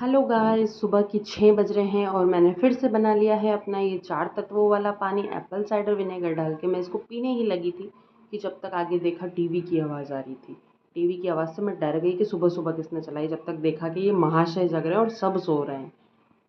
Hello guys, सुबह की 6 बज रहे हैं और मैंने फिर से बना लिया है अपना ये 4 तत्वों वाला पानी एप्पल साइडर विनेगर डाल के। मैं इसको पीने ही लगी थी कि जब तक आगे देखा टीवी की आवाज़ आ रही थी। टीवी की आवाज़ से मैं डर गई कि सुबह सुबह किसने चलाई। जब तक देखा कि ये महाशय जग रहे हैं और सब सो रहे हैं।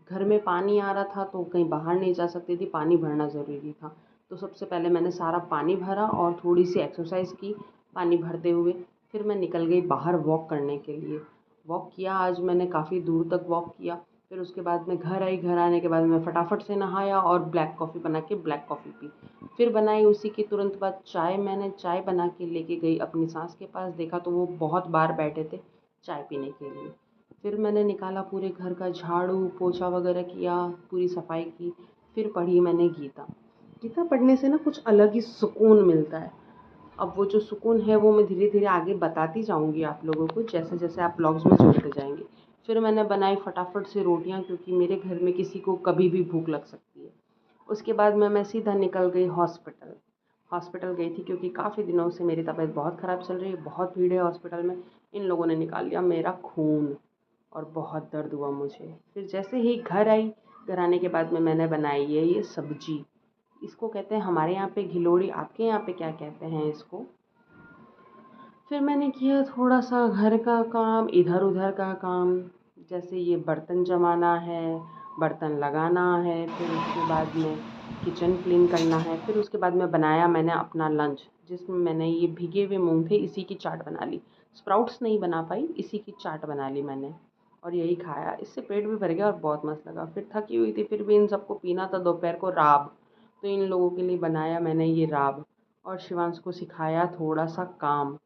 घर में पानी आ रहा था तो कहीं बाहर नहीं जा सकती थी, पानी भरना ज़रूरी था। तो सबसे पहले मैंने सारा पानी भरा और थोड़ी सी एक्सरसाइज़ की पानी भरते हुए। फिर मैं निकल गई बाहर वॉक करने के लिए। वॉक किया, आज मैंने काफ़ी दूर तक वॉक किया। फिर उसके बाद मैं घर आई, घर आने के बाद मैं फटाफट से नहाया और ब्लैक कॉफ़ी बना के ब्लैक कॉफ़ी पी। फिर बनाई उसी के तुरंत बाद चाय। मैंने चाय बना के लेके गई अपनी सास के पास, देखा तो वो बहुत बार बैठे थे चाय पीने के लिए। फिर मैंने निकाला, पूरे घर का झाड़ू पोछा वगैरह किया, पूरी सफाई की। फिर पढ़ी मैंने गीता। गीता पढ़ने से ना कुछ अलग ही सुकून मिलता है। अब वो जो सुकून है वो मैं धीरे धीरे आगे बताती जाऊँगी आप लोगों को, जैसे जैसे आप ब्लॉग्स में जुड़ते जाएंगे। फिर मैंने बनाई फटाफट से रोटियां, क्योंकि मेरे घर में किसी को कभी भी भूख लग सकती है। उसके बाद मैं सीधा निकल गई हॉस्पिटल। हॉस्पिटल गई थी क्योंकि काफ़ी दिनों से मेरी तबीयत बहुत ख़राब चल रही है, बहुत भीड़ है हॉस्पिटल में। इन लोगों ने निकाल लिया मेरा खून और बहुत दर्द हुआ मुझे। फिर जैसे ही घर आई, घर आने के बाद में मैंने बनाई है ये सब्जी। इसको कहते हैं हमारे यहाँ पे घिलोड़ी, आपके यहाँ पे क्या कहते हैं इसको। फिर मैंने किया थोड़ा सा घर का काम, इधर उधर का काम, जैसे ये बर्तन जमाना है, बर्तन लगाना है, फिर उसके बाद में किचन क्लीन करना है। फिर उसके बाद में बनाया मैंने अपना लंच, जिसमें मैंने ये भीगे हुए मूंग थे, इसी की चाट बना ली। स्प्राउट्स नहीं बना पाई, इसी की चाट बना ली मैंने और यही खाया। इससे पेट भी भर गया और बहुत मस्त लगा। फिर थकी हुई थी, फिर भी इन सबको पीना था दोपहर को राब, तो इन लोगों के लिए बनाया मैंने ये राब। और शिवांश को सिखाया थोड़ा सा काम।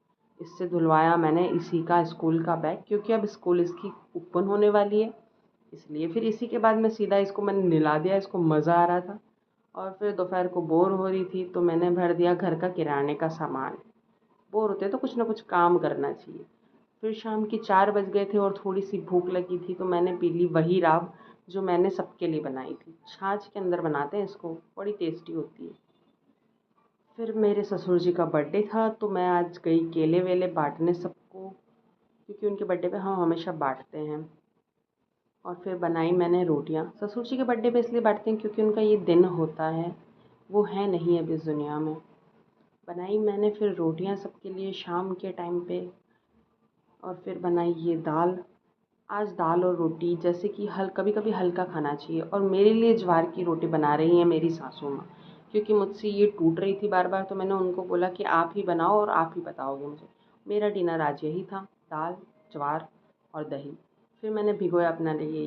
इससे धुलवाया मैंने इसी का स्कूल का बैग, क्योंकि अब स्कूल इसकी ओपन होने वाली है, इसलिए। फिर इसी के बाद में सीधा इसको मैंने नहला दिया, इसको मज़ा आ रहा था। और फिर दोपहर को बोर हो रही थी तो मैंने भर दिया घर का किराने का सामान। बोर होते तो कुछ ना कुछ काम करना चाहिए। फिर शाम के 4 बज गए थे और थोड़ी सी भूख लगी थी, तो मैंने पी ली वही राब जो मैंने सबके लिए बनाई थी। छाछ के अंदर बनाते हैं इसको, बड़ी टेस्टी होती है। फिर मेरे ससुर जी का बर्थडे था तो मैं आज गई केले वेले बांटने सबको, क्योंकि उनके बर्थडे पे हम हमेशा बांटते हैं। और फिर बनाई मैंने रोटियां। ससुर जी के बर्थडे पे इसलिए बांटते हैं क्योंकि उनका ये दिन होता है, वो है नहीं अब इस दुनिया में। बनाई मैंने फिर रोटियां सबके लिए शाम के टाइम पे। और फिर बनाई ये दाल। आज दाल और रोटी, जैसे कि कभी कभी हल्का खाना चाहिए, और मेरे लिए ज्वार की रोटी बना रही हैं मेरी सासू माँ, क्योंकि मुझसे ये टूट रही थी बार बार। तो मैंने उनको बोला कि आप ही बनाओ और आप ही बताओगे मुझे। मेरा डिनर आज यही था, दाल, ज्वार और दही। फिर मैंने भिगोया अपना लिए